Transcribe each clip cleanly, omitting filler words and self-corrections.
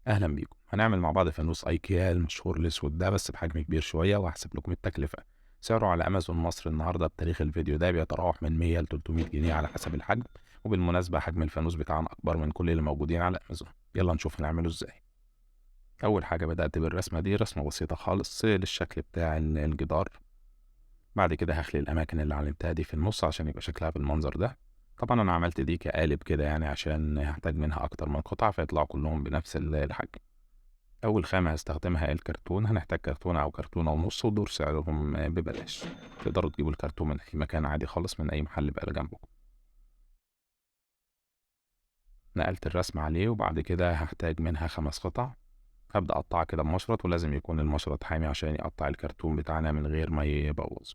أهلا بيكم. هنعمل مع بعض فانوس أيكيا المشهور الأسود ده بس بحجم كبير شوية، وهحسب لكم التكلفة. سعره على أمازون مصر النهاردة بتاريخ الفيديو ده بيتراوح من 100 ل 300 جنيه على حسب الحجم. وبالمناسبة حجم الفانوس بتاعنا أكبر من كل اللي موجودين على أمازون. يلا نشوف هنعمله إزاي. أول حاجة بدأت بالرسمة دي، رسمة بسيطة خالص للشكل بتاع الجدار. بعد كده هخلي الأماكن اللي علمتها دي في النص عشان يبقى شكلها بالمنظر ده. طبعا أنا عملت دي كقالب كده يعني عشان هحتاج منها أكتر من قطعة فيطلعوا كلهم بنفس الحجم. أول خامة هستخدمها الكرتون، هنحتاج كرتونة أو كرتونة ونص، ودول سعرهم ببلاش. تقدروا تجيبوا الكرتون من أي مكان عادي خالص، من أي محل بقى جنبكم. نقلت الرسم عليه وبعد كده هحتاج منها 5 قطع. هبدأ أقطعها كده بمشرط، ولازم يكون المشرط حامي عشان يقطع الكرتون بتاعنا من غير ما يبوظ.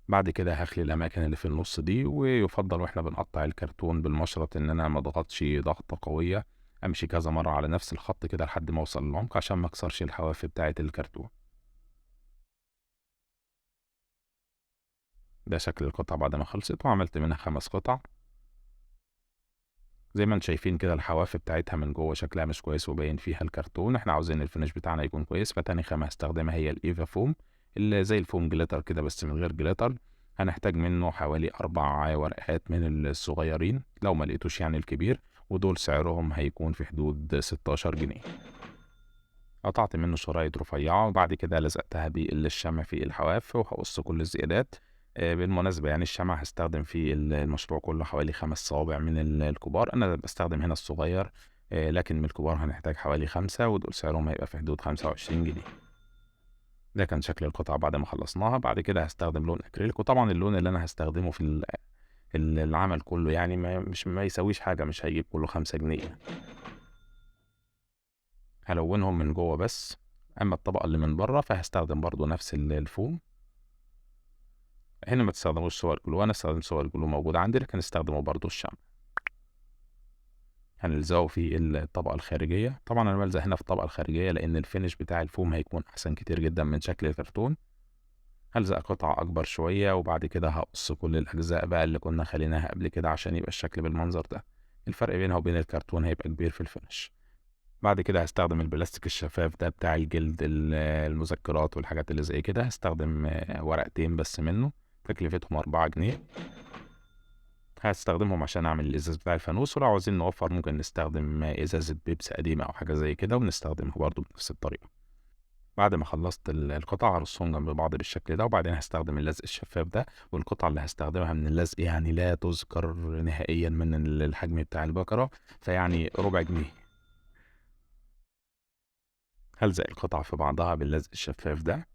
بعد كده هخلي الأماكن اللي في النص دي، ويفضل واحنا بنقطع الكرتون بالمشرط إن أنا ما اضغطش ضغطة قوية. أمشي كذا مرة على نفس الخط كده لحد ما أوصل للعمق عشان ما أكسرش الحواف بتاعة الكرتون. ده شكل القطعة بعد ما خلصت، وعملت منها 5 قطع. زي ما انتم شايفين كده الحواف بتاعتها من جوه شكلها مش كويس وباين فيها الكرتون. احنا عاوزين الفينش بتاعنا يكون كويس، فتاني خامة هستخدمها هي الايفا فوم، اللي زي الفوم جليتر كده بس من غير جليتر. هنحتاج منه حوالي 4 ورقات من الصغيرين لو ما لقيتوش يعني الكبير، ودول سعرهم هيكون في حدود 16 جنيه. قطعت منه شرايط رفيعة، وبعد كده لزقتها بالشمع في الحواف وهقص كل الزيادات. بالمناسبة يعني الشمع هستخدم في المشروع كله حوالي 5 صوابع من الكبار، أنا بستخدم هنا الصغير. لكن من الكبار هنحتاج حوالي 5، ودول سعرهم هيبقى في حدود 25 جنيه. ده كان شكل القطعة بعد ما خلصناها. بعد كده هستخدم لون أكريليك، وطبعا اللون اللي أنا هستخدمه في العمل كله يعني ما يسويش حاجة، مش هيجيب كله 5 جنيه. هلونهم من جوه بس. اما الطبقة اللي من بره فهستخدم برضو نفس الفوم. هنا ما تستخدموش صور جلو، انا استخدم صور جلو موجودة عندي، لكن استخدموا برضو الشمع. هنلزقه في الطبقة الخارجية. طبعا انا بلزق هنا في الطبقة الخارجية لان الفينش بتاع الفوم هيكون احسن كتير جدا من شكل الكرتون. هلزق قطعة اكبر شوية، وبعد كده هقص كل الاجزاء بقى اللي كنا خليناها قبل كده عشان يبقى الشكل بالمنظر ده. الفرق بينها وبين الكرتون هيبقى كبير في الفينش. بعد كده هستخدم البلاستيك الشفاف ده بتاع الجلد المذكرات والحاجات اللي زي كده. هستخدم ورقتين بس منه، تكلفتهم 4 جنيه. هستخدمهم عشان اعمل الازاز بتاع الفانوس، ولو عاوزين نوفر ممكن نستخدم ازازة بيبسي قديمة او حاجة زي كده ونستخدمها برضو بنفس الطريقة. بعد ما خلصت القطع هرصهم جنب بعض بالشكل ده، وبعدين هستخدم اللزق الشفاف ده. والقطعة اللي هستخدمها من اللزق يعني لا تذكر نهائيا من الحجم بتاع البكرة، فيعني ربع جنيه. هلزق القطع في بعضها باللزق الشفاف ده،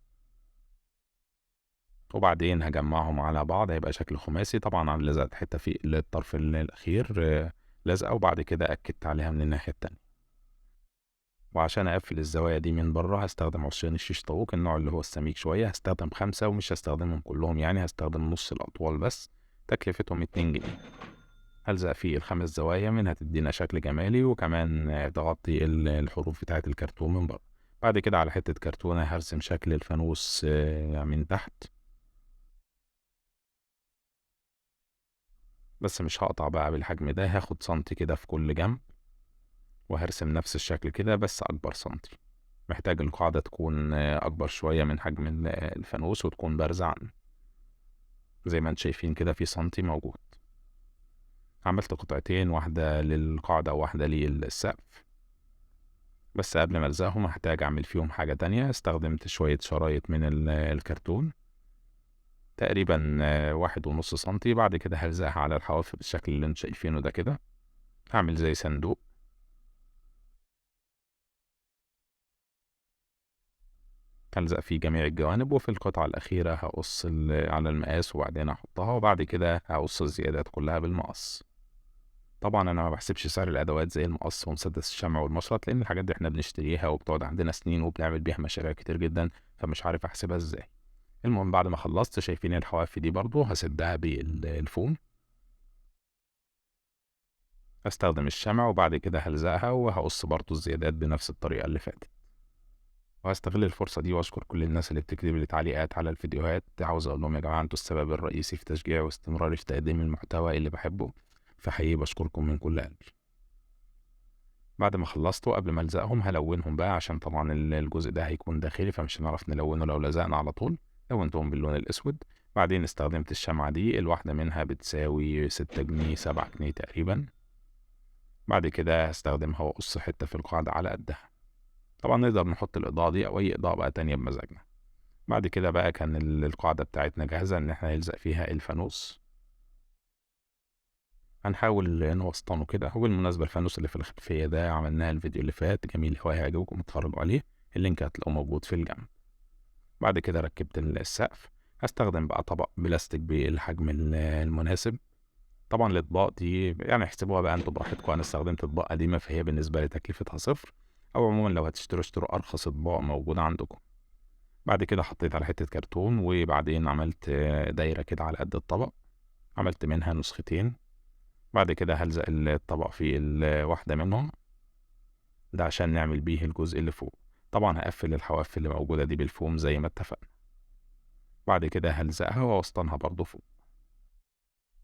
وبعدين هجمعهم على بعض هيبقى شكل خماسي. طبعا انا لزقت حته في الطرف الاخير لزقه، وبعد كده اكدت عليها من الناحيه التانية. وعشان اقفل الزوايا دي من بره هستخدم عصيان الشيش طاووق، النوع اللي هو السميك شويه. هستخدم 5 ومش هستخدمهم كلهم يعني، هستخدم نص الاطوال بس. تكلفتهم 2 جنيه. هلزق فيه ال5 زوايا منها تدينا شكل جمالي، وكمان تغطي الحروف بتاعه الكرتون من بره. بعد كده على حته كرتونه هرسم شكل الفانوس من تحت. بس مش هقطع بقى بالحجم ده، هاخد سنتي كده في كل جنب، وهرسم نفس الشكل كده بس اكبر سنتي. محتاج القاعدة تكون اكبر شوية من حجم الفانوس وتكون بارزة عنه. زي ما انتم شايفين كده في سنتي موجود. عملت قطعتين، واحدة للقاعدة وواحدة للسقف. بس قبل ما الزقهم هحتاج اعمل فيهم حاجة تانية. استخدمت شوية شرايط من الكرتون، تقريبا 1.5 سنتي. بعد كده هلزقها على الحواف بالشكل اللي انتم شايفينه ده كده. هعمل زي صندوق. هلزق فيه جميع الجوانب، وفي القطعة الأخيرة هقص على المقاس وبعدين أحطها، وبعد كده هقص الزيادات كلها بالمقص. طبعا أنا ما بحسبش سعر الأدوات زي المقص ومسدس الشمع والمشرط، لأن الحاجات دي احنا بنشتريها وبتقعد عندنا سنين وبنعمل بيها مشاريع كتير جدا، فمش عارف أحسبها ازاي. المهم بعد ما خلصت شايفين الحواف دي برضو هسدها بالفوم. هستخدم الشمع وبعد كده هلزقها، وهقص برضو الزيادات بنفس الطريقة اللي فاتت. وهستغل الفرصة دي واشكر كل الناس اللي بتكتب لي تعليقات على الفيديوهات. عاوز اقول لهم يا جماعة انتوا السبب الرئيسي في تشجيعي واستمراري في تقديم المحتوى اللي بحبه، فحقيقي بشكركم من كل قلبي. بعد ما خلصته قبل ما الزقهم هلونهم بقى، عشان طبعا الجزء ده هيكون داخلي فمش هنعرف نلونه لو لزقنا على طول. لونتهم باللون الاسود. بعدين استخدمت الشمعة دي، الواحدة منها بتساوي 6 جنيه 7 جنيه تقريبا. بعد كده هستخدمها واقص حتة في القاعدة على قدها. طبعا نقدر نحط الإضاءة دي أو أي إضاءة بقى تانية بمزاجنا. بعد كده بقى كان القاعدة بتاعتنا جاهزة إن احنا نلزق فيها الفانوس. هنحاول نوسطنه كده. وبالمناسبة الفانوس اللي في الخلفية ده عملناه الفيديو اللي فات، جميل أوي، هيعجبكم، اتفرجوا عليه، اللينك هتلاقوه موجود في الجنب. بعد كده ركبت السقف. هستخدم بقى طبق بلاستيك بالحجم المناسب. طبعا الأطباق دي يعني احسبوها بقى انتوا براحتكم، أنا استخدمت أطباق قديمة فهي بالنسبة لي تكلفتها صفر. أو عموما لو هتشتروا اشتروا أرخص أطباق موجودة عندكم. بعد كده حطيت على حتة كرتون، وبعدين عملت دايرة كده على قد الطبق. عملت منها نسختين. بعد كده هلزق الطبق في واحدة منهم، ده عشان نعمل بيه الجزء اللي فوق. طبعا هقفل الحواف اللي موجودة دي بالفوم زي ما اتفقنا. بعد كده هلزقها وأوسطنها برضو فوق.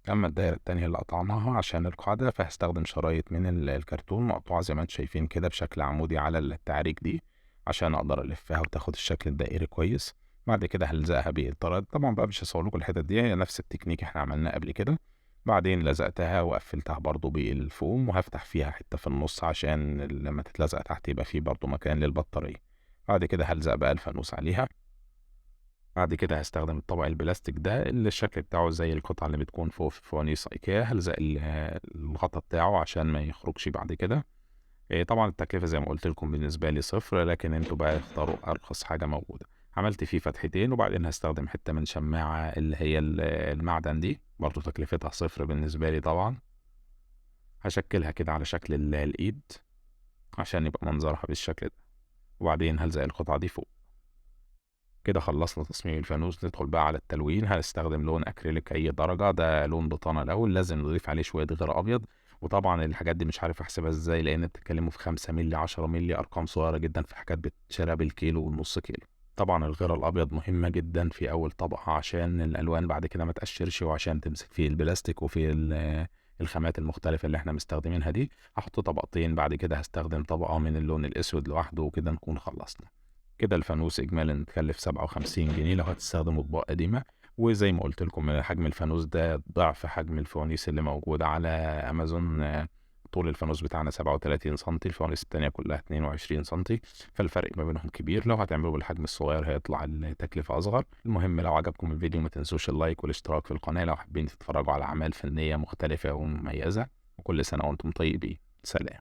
أما الدايرة التانية اللي قطعناها عشان القاعدة، فهستخدم شرايط من الكرتون مقطوعة زي ما انتم شايفين كده بشكل عمودي على التعاريج دي، عشان أقدر ألفها وتاخد الشكل الدائري كويس. بعد كده هلزقها بالطريقة، طبعا بقى مش هصور لكم الحتت دي، هي نفس التكنيك احنا عملناه قبل كده. بعدين لزقتها وقفلتها برضو بالفوم، وهفتح فيها حتة في النص عشان لما تتلزق تحت يبقى فيه برضو مكان للبطارية. بعد كده هلزق بقى الفانوس عليها. بعد كده هستخدم الطبق البلاستيك ده اللي الشكل بتاعه زي القطعة اللي بتكون فوق في فوانيس ايكيا، هلزق الغطا بتاعه عشان ما يخرجش بعد كده. طبعا التكلفة زي ما قلت لكم بالنسبة لي صفر، لكن انتوا بقى اختاروا ارخص حاجة موجودة. عملت فيه فتحتين، وبعدين هستخدم حتة من شماعة اللي هي المعدن دي، برضو تكلفتها صفر بالنسبة لي طبعا. هشكلها كده على شكل الايد عشان يبقى منظرها بالشكل ده. وبعدين هلزق القطعة دي فوق. كده خلصنا تصميم الفانوس. ندخل بقى على التلوين. هنستخدم لون اكريليك اي درجة، ده لون بطانة الاول، لازم نضيف عليه شوية غير ابيض. وطبعا الحاجات دي مش عارف احسبها ازاي، لان بتتكلموا في 5 مللي 10 مللي، ارقام صغيرة جدا، في حاجات بتشترى بالكيلو والنص كيلو. طبعا الغيرة الابيض مهمة جدا في اول طبقة عشان الالوان بعد كده ما تقشرش، وعشان تمسك فيه البلاستيك وفي الخامات المختلفة اللي احنا مستخدمينها دي. هحط طبقتين، بعد كده هستخدم طبقة من اللون الاسود لوحده، وكده نكون خلصنا. كده الفانوس اجمالا متكلف 57 جنيه لو هتستخدم اطباق قديمه. وزي ما قلت لكم حجم الفانوس ده ضعف حجم الفوانيس اللي موجوده على امازون. طول الفانوس بتاعنا 37 سنتي، الفوانيس التانية كلها 22 سنتي. فالفرق ما بينهم كبير، لو هتعملوا بالحجم الصغير هيطلع التكلفة أصغر. المهم لو عجبكم الفيديو ما تنسوش اللايك والاشتراك في القناة لو حابين تتفرجوا على أعمال فنية مختلفة ومميزة. وكل سنة وأنتم طيبين. سلام.